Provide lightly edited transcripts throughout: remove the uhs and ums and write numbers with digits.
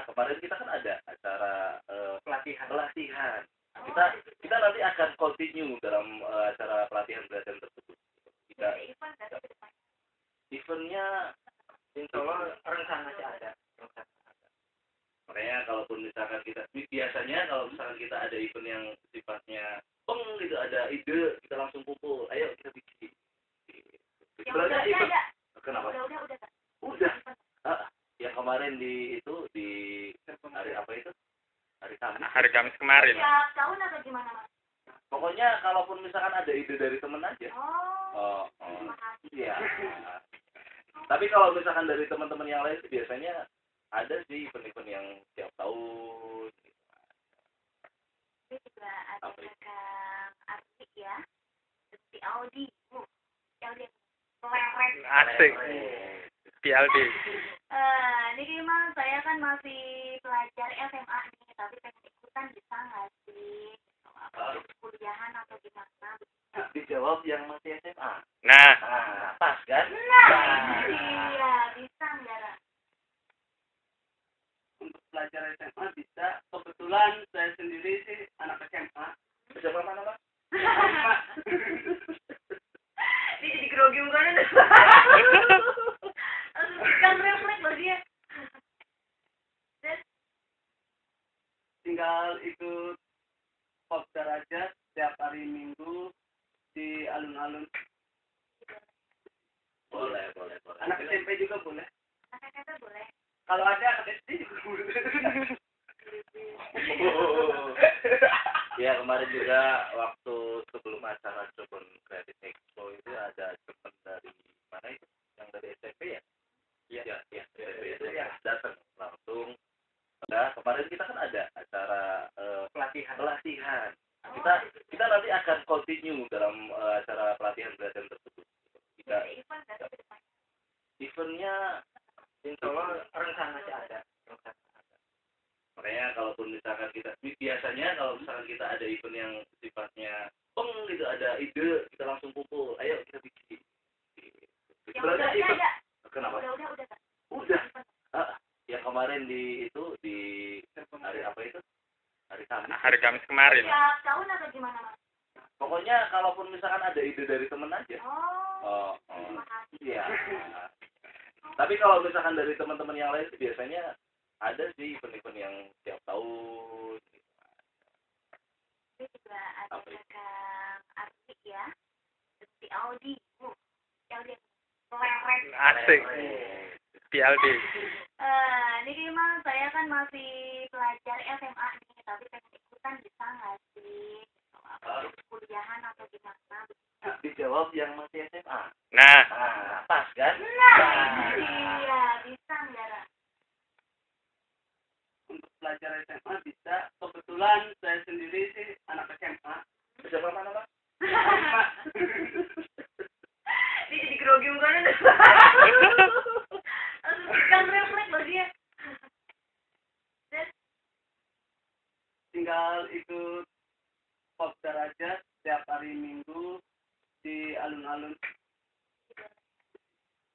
kemarin kita kan ada acara pelatihan. Kita nanti akan continue dalam acara pelatihan tersebut. Kita eventnya insya Allah rencana sih ada. Makanya kalaupun misalkan biasanya kalau misalkan kita ada event yang sifatnya gitu, ada ide, kita langsung kumpul, ayo kita bikin. Udah ada. Kenapa? Udah. Udah. Yang kemarin di hari apa itu? Hari Kamis kemarin. Tiap tahun atau gimana, Mas? Pokoknya kalaupun misalkan ada ide dari temen aja. Oh. Terima kasih. Iya. Tapi kalau misalkan dari teman-teman yang lain sih biasanya ada sih event-event yang tiap tahun. Ini juga ada Kang Arti ya. Seperti Audi. Audi. Keren. Asik. PLD. Ini gimana? Saya kan masih pelajar SMA nih, tapi pengen ikutan bisa nggak sih? Kuliahan atau gimana? Dijawab yang masih SMA. Nah, Pas kan? Iya, bisa nggak? Ra? Untuk pelajar SMA bisa. Kebetulan saya sendiri sih anak SMA. Siapa mana, Pak? Ini jadi grogi mukanya deh. Kan refleks loh dia. Tinggal ikut kopdar aja setiap hari Minggu di alun-alun. Boleh. Anak SMP juga boleh. Kata-kata boleh. Kalau ada anak SD juga boleh. Ya kemarin juga waktu sebelum acara Jepun Creative Expo itu ada teman dari mana itu? Yang dari SMP ya? Iya. SMP ya. Datang langsung. Nah, kemarin kita kan ada acara pelatihan. Kita nanti akan continue dalam acara pelatihan tersebut. Kita eventnya insya Allah rencana sih ada. Makanya kalaupun misalkan biasanya kalau misalkan kita ada event yang sifatnya gitu, ada ide, kita langsung kumpul, ayo kita bikin. Udah ada. Kenapa? Udah. Yang kemarin di hari apa itu? hari Kamis kemarin. Tiap tahun atau gimana, Mas? Pokoknya kalaupun misalkan ada ide dari temen aja. Oh. Terima kasih. Iya. Tapi kalau misalkan dari teman-teman yang lain sih biasanya ada sih event-event yang tiap tahun. Ini juga ada Kang Arti ya. Seperti Audi. Audi. Keren. Asik. PLD. Ini gimana? Saya kan masih pelajar SMA nih, tapi pengen ikutan bisa nggak sih? Kuliahan atau gimana? Boleh. Bisa nggak? Ra? Dijawab yang masih SMA. Nah, Pas kan? Iya, bisa nggak? Ra? Untuk pelajar SMA bisa. Kebetulan saya sendiri sih anak SMA. Siapa mana, Pak? Ini jadi grogi mukanya deh. Kan refleks loh dia. Tinggal ikut kopdar aja setiap hari Minggu di alun-alun.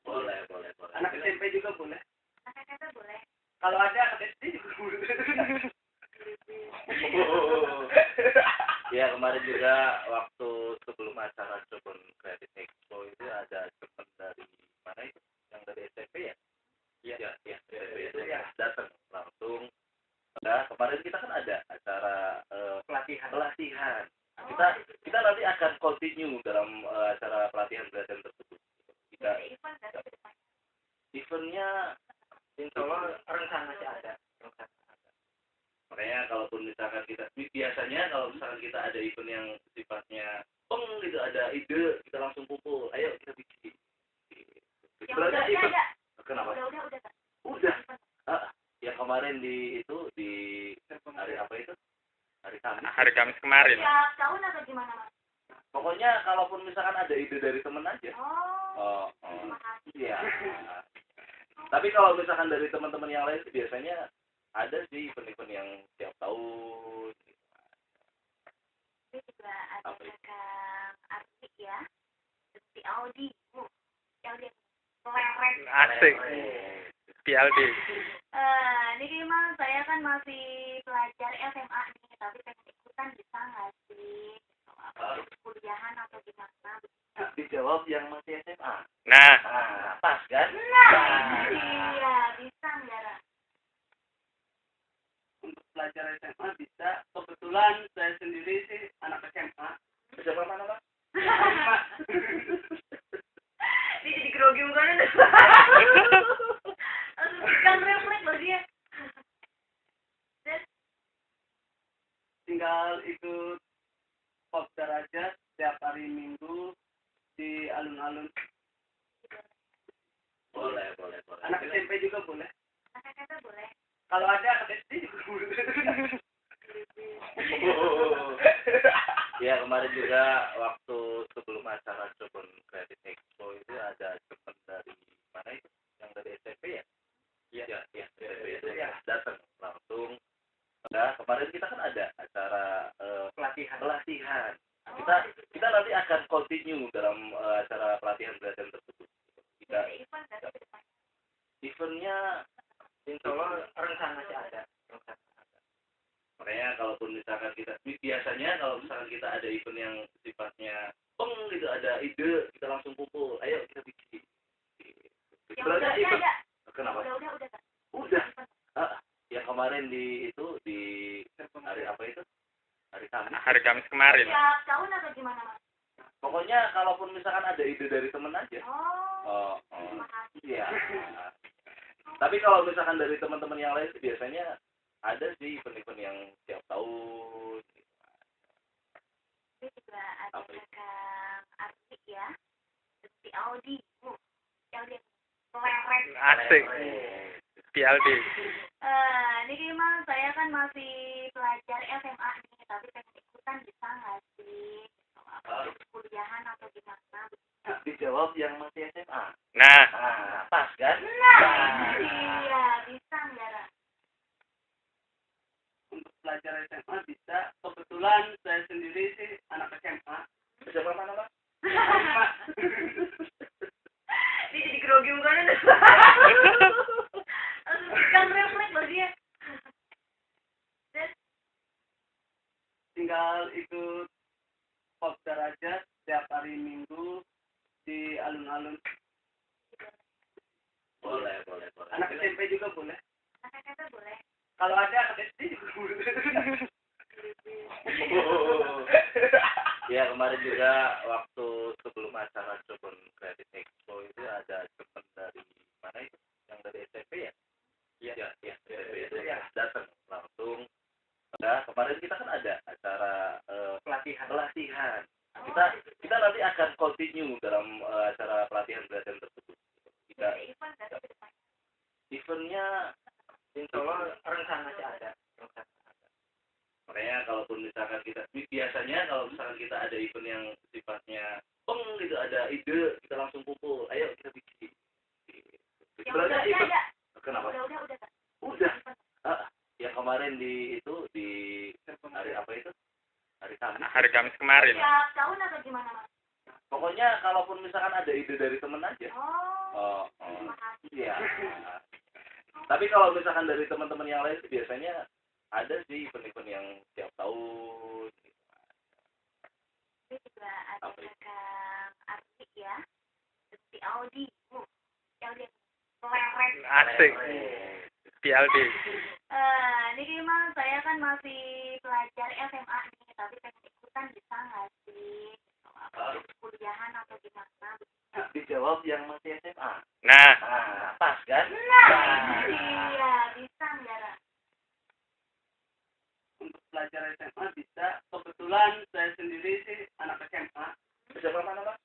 Boleh. Anak SMP juga boleh. Kata-kata boleh. Kalau ada anak SD juga boleh. Ya kemarin juga waktu sebelum acara Jepun Creative Expo itu ada teman dari mana itu? Yang dari SMP ya? Iya. SMP ya. Datang langsung. Nah, kemarin kita kan ada acara pelatihan. Kita nanti akan continue dalam acara pelatihan tersebut. Kita eventnya insya Allah rencana sih ada. Makanya kalaupun misalkan biasanya kalau misalkan kita ada event yang sifatnya gitu, ada ide, kita langsung kumpul, ayo kita bikin. Udah ada. Kenapa? Udah. Yang kemarin di hari apa itu? hari Kamis kemarin. Tiap tahun atau gimana, Mas? Pokoknya kalaupun misalkan ada ide dari temen aja. Terima kasih. Iya. Tapi kalau misalkan dari teman-teman yang lain sih biasanya ada sih event-event yang tiap tahun. Ini juga ada Kang Arti ya. Seperti Audi. Audi. Keren. Asik. PLD. Ini gimana? Saya kan masih pelajar SMA nih, tapi pengen ikutan bisa nggak sih? Apa kuliahan atau gimana? Dijawab yang masih SMA. Nah, Pas kan? Iya, bisa nggak, Ra? Untuk pelajar SMA bisa. Kebetulan saya sendiri sih anak SMA. SMA mana, Pak? Dia jadi grogi mukanya deh. Kan refleks loh dia. Tinggal ikut kopdar aja setiap hari Minggu di alun-alun. Boleh. Anak SMP juga boleh. Anak kata boleh. Kalau ada anak SD juga boleh. Ya, kemarin juga waktu sebelum acara Jepun Creative Expo itu ada teman dari mana itu? Yang dari SMP ya? Iya, SMP itu ya datang langsung. Nah, kemarin kita kan ada acara pelatihan. Kita nanti akan continue dalam acara pelatihan tersebut. Kita eventnya insya Allah rencananya ada. Makanya kalaupun misalkan biasanya kalau misalkan kita ada event yang sifatnya gitu, ada ide, kita langsung kumpul, ayo kita bikin. Sebenarnya event kenapa? Udah. Udah. Yang kemarin di hari apa itu? hari Kamis kemarin. Tiap tahun atau gimana, Mas? Pokoknya kalaupun misalkan ada ide dari temen aja. Oh. Terima kasih. Iya. Tapi kalau misalkan dari teman-teman yang lain sih biasanya ada sih event-event yang tiap tahun. Ini juga ada Kang Arti ya. Si Audi. Audi. Leret. Asik. PLD. Ini memang saya kan masih pelajar SMA nih, tapi pengen ikutan bisa nggak sih? Apa kuliahan atau gimana? Dijawab yang masih SMA. Nah, Pas kan? Iya, bisa nggak, Ra? Untuk pelajar SMA bisa. Kebetulan saya sendiri sih anak SMA. SMA mana, Pak? Dia jadi grogi mukanya deh. Kan refleks loh dia. Tinggal ikut kopdar aja setiap hari Minggu di alun-alun. Boleh. Anak SMP juga boleh. Anak kata boleh. Kalau ada anak SD juga boleh. Ya, kemarin juga waktu sebelum acara Jepun Creative Expo itu ada teman dari mana itu? Yang dari SMP ya? Iya, SMP itu ya datang langsung. Nah, kemarin kita kan ada acara pelatihan. Kita nanti akan continue dalam acara pelatihan tersebut. Kita eventnya insya Allah rencananya ada. Makanya kalaupun misalkan biasanya kalau misalkan kita ada event yang sifatnya gitu, ada ide, kita langsung kumpul, ayo kita bikin. Sebenarnya event kenapa? Udah. Yang kemarin di hari apa itu? Hari Kamis. hari Kamis kemarin. Tiap tahun atau gimana, Mas? Pokoknya kalaupun misalkan ada ide dari temen aja. Oh. Terima kasih. Iya. Tapi kalau misalkan dari teman-teman yang lain sih biasanya ada sih event-event yang tiap tahun. Ini juga ada Kang Arti ya. Si Audi. Audi. Leret. Asik. PLD. Ini memang saya kan masih pelajar SMA nih, tapi pengen ikutan bisa nggak sih? Apa kuliahan atau gimana? Dijawab yang masih SMA. Nah, Pas kan? Iya, bisa nggak, Ra? Untuk pelajar SMA bisa. Kebetulan saya sendiri sih anak SMA. SMA mana, Pak?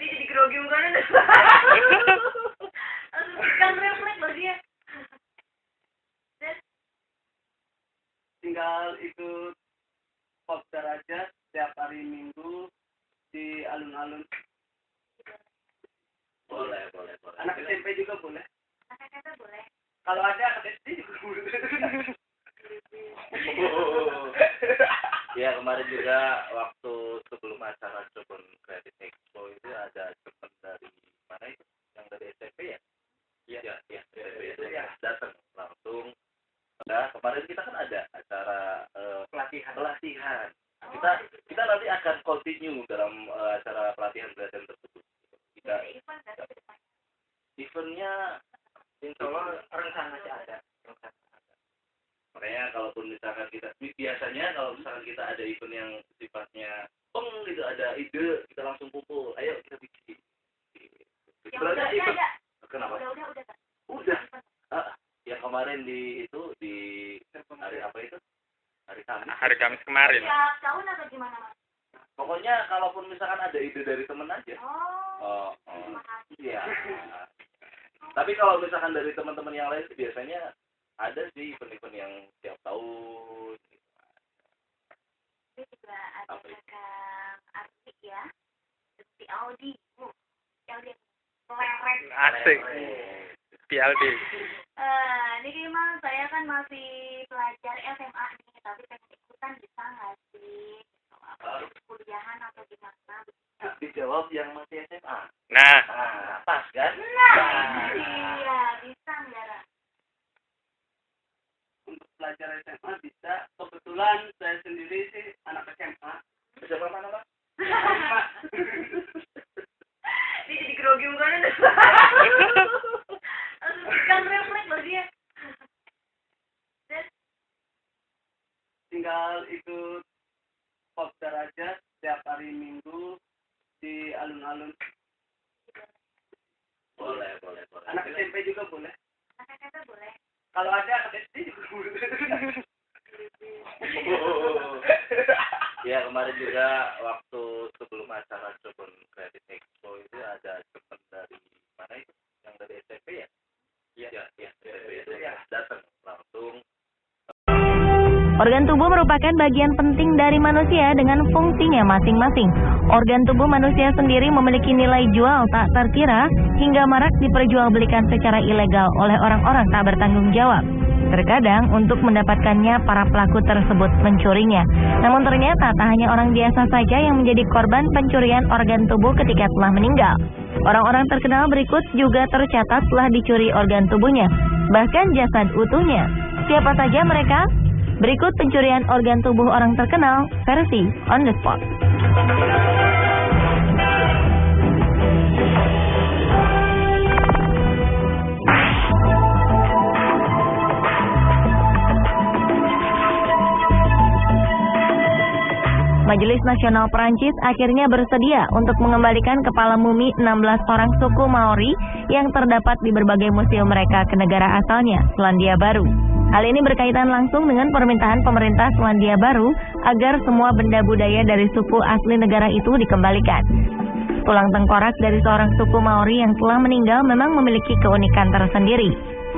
Dia jadi grogi mukanya deh. Kan refleks loh dia. Tinggal ikut kopdar aja setiap hari Minggu di alun-alun. Boleh. Anak SMP juga boleh. Anak kata boleh. Kalau ada anak SD juga boleh. Ya, kemarin juga waktu sebelum acara Jepun Creative Expo itu ada teman dari mana itu? Yang dari SMP ya? Iya, SMP itu ya kemarin kita kan ada acara pelatihan. Oh, Kita nanti akan continue dalam acara pelatihan tersebut. Kita ada event dari ke depan. eventnya insya Allah rencananya ada. Makanya kalaupun misalkan biasanya kalau misalkan kita ada event yang sifatnya gitu, ada ide, kita langsung kumpul, ayo kita bikin. Yang Sebenarnya udah event ada. kenapa? Udah. Udah. Yang kemarin di hari apa itu? Hari Kamis. Hari Kamis kemarin. Tiap tahun atau gimana, Mas? Pokoknya kalaupun misalkan ada ide dari temen aja. Oh. Terima kasih. Iya. Tapi kalau misalkan dari teman-teman yang lain sih biasanya ada sih event-event yang tiap tahun. Ini juga ada Kang Arti ya. Si Audi. Audi. Keren. Asik. PLD. Ini memang saya kan masih pelajar SMA nih, tapi pengen ikutan bisa nggak sih? Kuliahan atau gimana? Dijawab yang masih SMA. Nah, Pas kan? Iya, bisa nggak? Ra? Untuk pelajar SMA bisa. Kebetulan saya sendiri sih anak SMA. SMA mana, Pak? Ini jadi grogi bukan ada. Kan refleks loh dia. Tinggal ikut pop derajat setiap hari Minggu di alun-alun. Boleh. Anak SMP juga boleh. Kata-kata boleh. Kalau ada anak SD juga boleh. Ya kemarin juga waktu sebelum acara Cirebon Creative Expo itu ada teman dari mana itu? Yang dari SMP ya? Iya, SMP itu ya datang langsung. Organ tubuh merupakan bagian penting dari manusia dengan fungsinya masing-masing. Organ tubuh manusia sendiri memiliki nilai jual tak terkira hingga marak diperjualbelikan secara ilegal oleh orang-orang tak bertanggung jawab. Terkadang untuk mendapatkannya para pelaku tersebut mencurinya. Namun ternyata tak hanya orang biasa saja yang menjadi korban pencurian organ tubuh ketika telah meninggal. Orang-orang terkenal berikut juga tercatat telah dicuri organ tubuhnya, bahkan jasad utuhnya. Siapa saja mereka? Berikut pencurian organ tubuh orang terkenal versi on the spot. Majelis Nasional Perancis akhirnya bersedia untuk mengembalikan kepala mumi 16 orang suku Maori yang terdapat di berbagai museum mereka ke negara asalnya, Selandia Baru. Hal ini berkaitan langsung dengan permintaan pemerintah Selandia Baru agar semua benda budaya dari suku asli negara itu dikembalikan. Tulang tengkorak dari seorang suku Maori yang telah meninggal memang memiliki keunikan tersendiri.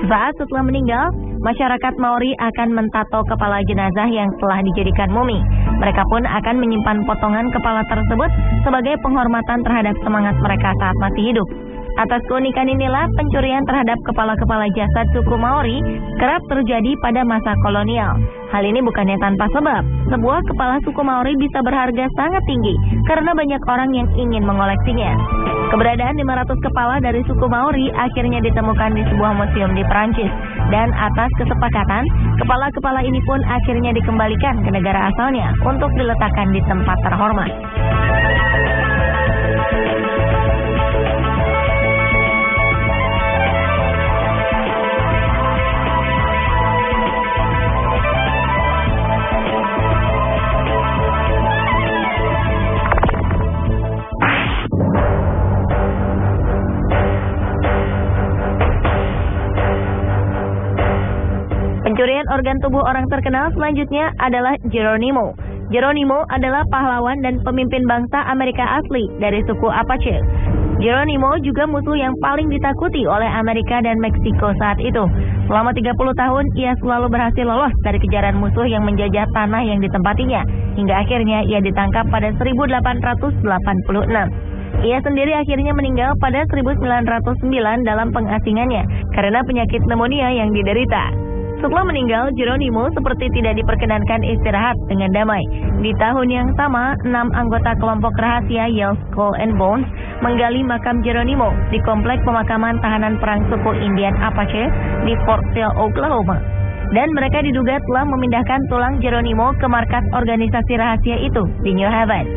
Saat setelah meninggal, masyarakat Maori akan mentato kepala jenazah yang telah dijadikan mumi. Mereka pun akan menyimpan potongan kepala tersebut sebagai penghormatan terhadap semangat mereka saat masih hidup. Atas keunikan inilah pencurian terhadap kepala-kepala jasad suku Maori kerap terjadi pada masa kolonial. Hal ini bukannya tanpa sebab. Sebuah kepala suku Maori bisa berharga sangat tinggi karena banyak orang yang ingin mengoleksinya. Keberadaan 500 kepala dari suku Maori akhirnya ditemukan di sebuah museum di Perancis. Dan atas kesepakatan, kepala-kepala ini pun akhirnya dikembalikan ke negara asalnya untuk diletakkan di tempat terhormat. Pencurian organ tubuh orang terkenal selanjutnya adalah Geronimo. Geronimo adalah pahlawan dan pemimpin bangsa Amerika asli dari suku Apache. Geronimo juga musuh yang paling ditakuti oleh Amerika dan Meksiko saat itu. Selama 30 tahun, ia selalu berhasil lolos dari kejaran musuh yang menjajah tanah yang ditempatinya. Hingga akhirnya ia ditangkap pada 1886. Ia sendiri akhirnya meninggal pada 1909 dalam pengasingannya karena penyakit pneumonia yang diderita. Setelah meninggal, Geronimo seperti tidak diperkenankan istirahat dengan damai. Di tahun yang sama, 6 anggota kelompok rahasia Yale Skull and Bones menggali makam Geronimo di komplek pemakaman tahanan perang suku Indian Apache di Fort Sill, Oklahoma. dan mereka diduga telah memindahkan tulang Geronimo ke markas organisasi rahasia itu di New Haven.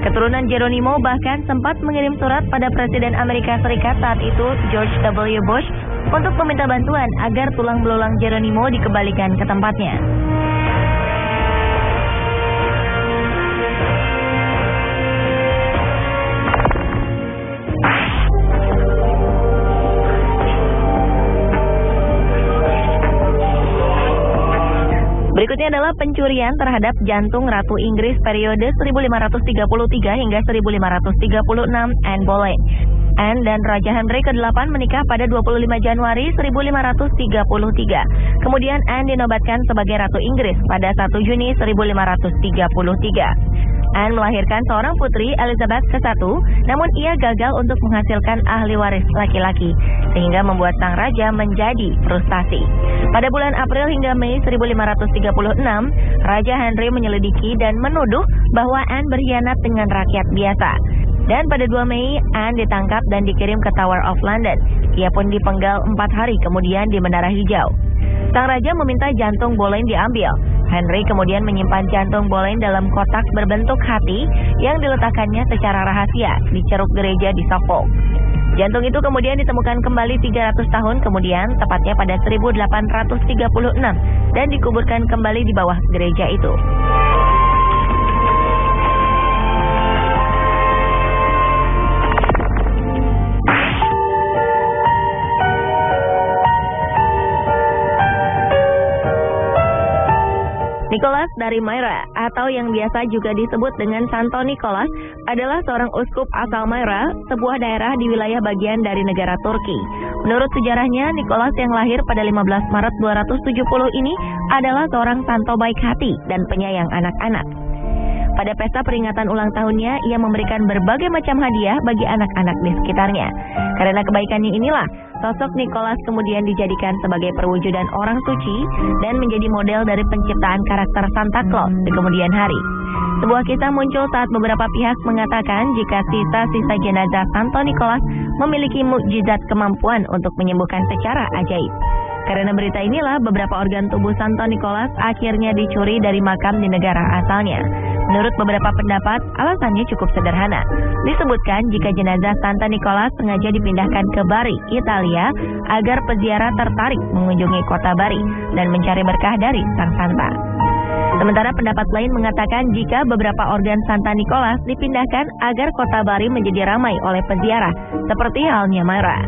Keturunan Geronimo bahkan sempat mengirim surat pada Presiden Amerika Serikat saat itu, George W. Bush, untuk meminta bantuan agar tulang belulang Geronimo dikembalikan ke tempatnya. Berikutnya adalah pencurian terhadap jantung Ratu Inggris periode 1533 hingga 1536 Anne Boleyn. Anne dan Raja Henry ke-8 menikah pada 25 Januari 1533. Kemudian Anne dinobatkan sebagai Ratu Inggris pada 1 Juni 1533. Anne melahirkan seorang putri, Elizabeth ke-1, namun ia gagal untuk menghasilkan ahli waris laki-laki, sehingga membuat sang raja menjadi frustasi. Pada bulan April hingga Mei 1536, Raja Henry menyelidiki dan menuduh bahwa Anne berkhianat dengan rakyat biasa. Dan pada 2 Mei, Anne ditangkap dan dikirim ke Tower of London. Ia pun dipenggal 4 hari kemudian di Menara Hijau. Sang raja meminta jantung Boleyn diambil. Henry kemudian menyimpan jantung Boleyn dalam kotak berbentuk hati yang diletakkannya secara rahasia di ceruk gereja di Suffolk. Jantung itu kemudian ditemukan kembali 300 tahun kemudian, tepatnya pada 1836, dan dikuburkan kembali di bawah gereja itu. Nicholas dari Myra, atau yang biasa juga disebut dengan Santo Nicholas, adalah seorang uskup asal Myra, sebuah daerah di wilayah bagian dari negara Turki. Menurut sejarahnya, Nicholas yang lahir pada 15 Maret 270 ini adalah seorang santo baik hati dan penyayang anak-anak. Pada pesta peringatan ulang tahunnya, ia memberikan berbagai macam hadiah bagi anak-anak di sekitarnya. Karena kebaikannya inilah, sosok Nicholas kemudian dijadikan sebagai perwujudan orang suci dan menjadi model dari penciptaan karakter Santa Claus di kemudian hari. Sebuah kisah muncul saat beberapa pihak mengatakan jika sisa-sisa jenazah Santo Nicholas memiliki mukjizat kemampuan untuk menyembuhkan secara ajaib. Karena berita inilah, beberapa organ tubuh Santo Nicholas akhirnya dicuri dari makam di negara asalnya. Menurut beberapa pendapat, alasannya cukup sederhana. Disebutkan jika jenazah Santo Nicholas sengaja dipindahkan ke Bari, Italia, agar peziarah tertarik mengunjungi kota Bari dan mencari berkah dari sang Santa. Sementara pendapat lain mengatakan jika beberapa organ Santa Nicholas dipindahkan agar kota Bari menjadi ramai oleh peziarah, seperti halnya Myra.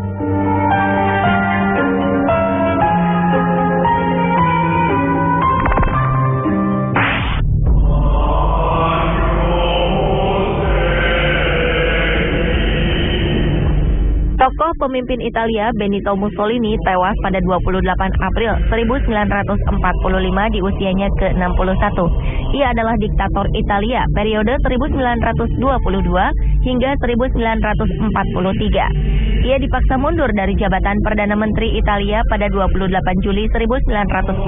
Tokoh pemimpin Italia Benito Mussolini tewas pada 28 April 1945 di usianya ke-61. Ia adalah diktator Italia periode 1922 hingga 1943. Ia dipaksa mundur dari jabatan Perdana Menteri Italia pada 28 Juli 1943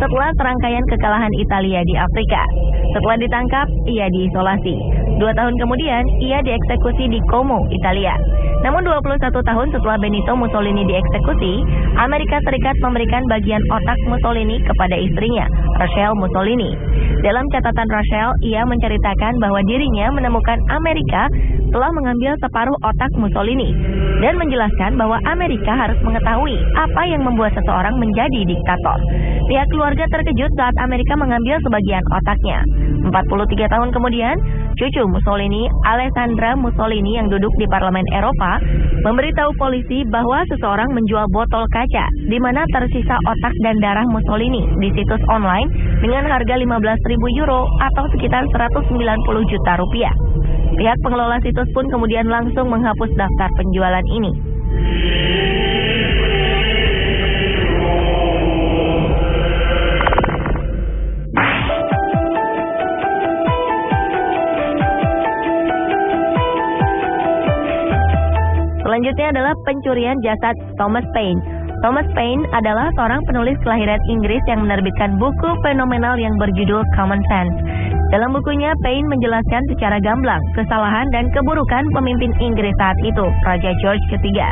setelah serangkaian kekalahan Italia di Afrika. Setelah ditangkap, ia diisolasi. 2 tahun kemudian, ia dieksekusi di Como, Italia. Namun 21 tahun setelah Benito Mussolini dieksekusi, Amerika Serikat memberikan bagian otak Mussolini kepada istrinya, Rachel Mussolini. Dalam catatan Rachel, ia menceritakan bahwa dirinya menemukan Amerika telah mengambil separuh otak Mussolini dan menjelaskan bahwa Amerika harus mengetahui apa yang membuat seseorang menjadi diktator. Pihak keluarga terkejut saat Amerika mengambil sebagian otaknya. 43 tahun kemudian, cucu Mussolini, Alessandra Mussolini yang duduk di Parlemen Eropa, memberitahu polisi bahwa seseorang menjual botol kaca di mana tersisa otak dan darah Mussolini di situs online dengan harga 15.000 euro atau sekitar 190 juta rupiah. Pihak pengelola situs pun kemudian langsung menghapus daftar penjualan ini. Selanjutnya adalah pencurian jasad Thomas Paine. Thomas Paine adalah seorang penulis kelahiran Inggris yang menerbitkan buku fenomenal yang berjudul Common Sense. Dalam bukunya, Paine menjelaskan secara gamblang kesalahan dan keburukan pemimpin Inggris saat itu, Raja George III.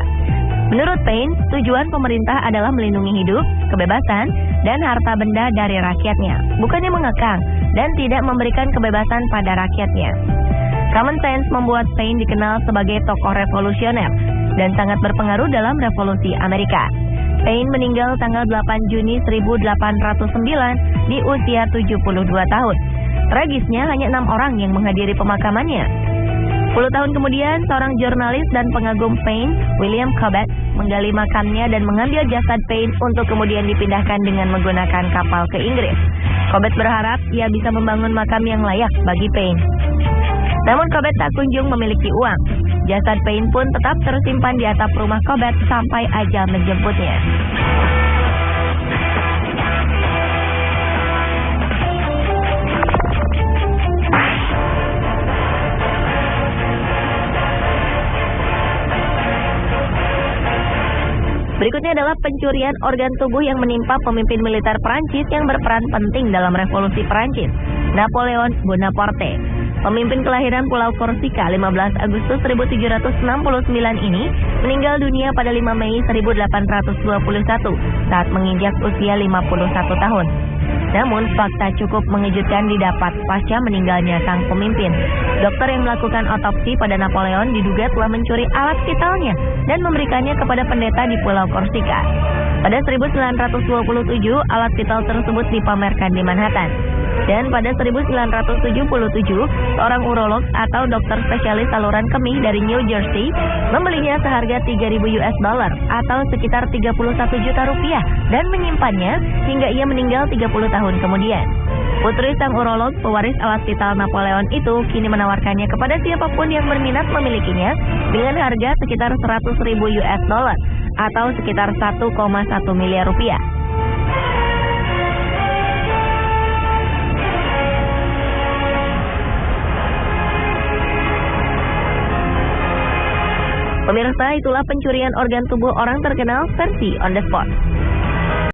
Menurut Paine, tujuan pemerintah adalah melindungi hidup, kebebasan, dan harta benda dari rakyatnya, bukannya mengekang dan tidak memberikan kebebasan pada rakyatnya. Common Sense membuat Paine dikenal sebagai tokoh revolusioner dan sangat berpengaruh dalam revolusi Amerika. Paine meninggal tanggal 8 Juni 1809 di usia 72 tahun. Tragisnya hanya 6 orang yang menghadiri pemakamannya. 10 tahun kemudian, seorang jurnalis dan pengagum Paine, William Cobbett, menggali makamnya dan mengambil jasad Paine untuk kemudian dipindahkan dengan menggunakan kapal ke Inggris. Cobbett berharap ia bisa membangun makam yang layak bagi Paine. Namun Cobbett tak kunjung memiliki uang. Jasad Paine pun tetap tersimpan di atap rumah Cobbett sampai ajal menjemputnya. Berikutnya adalah pencurian organ tubuh yang menimpa pemimpin militer Prancis yang berperan penting dalam revolusi Prancis, Napoleon Bonaparte. Pemimpin kelahiran Pulau Korsika 15 Agustus 1769 ini meninggal dunia pada 5 Mei 1821 saat menginjak usia 51 tahun. Namun, fakta cukup mengejutkan didapat pasca meninggalnya sang pemimpin. Dokter yang melakukan otopsi pada Napoleon diduga telah mencuri alat vitalnya dan memberikannya kepada pendeta di Pulau Korsika. Pada 1927, alat vital tersebut dipamerkan di Manhattan. Dan pada 1977, seorang urolog atau dokter spesialis saluran kemih dari New Jersey membelinya seharga $3.000 atau sekitar 31 juta rupiah dan menyimpannya hingga ia meninggal 30 tahun kemudian. Putri sang urolog, pewaris alat vital Napoleon itu, kini menawarkannya kepada siapapun yang berminat memilikinya dengan harga sekitar $100.000 atau sekitar 1,1 miliar rupiah. Pemirsa, itulah pencurian organ tubuh orang terkenal versi On The Spot.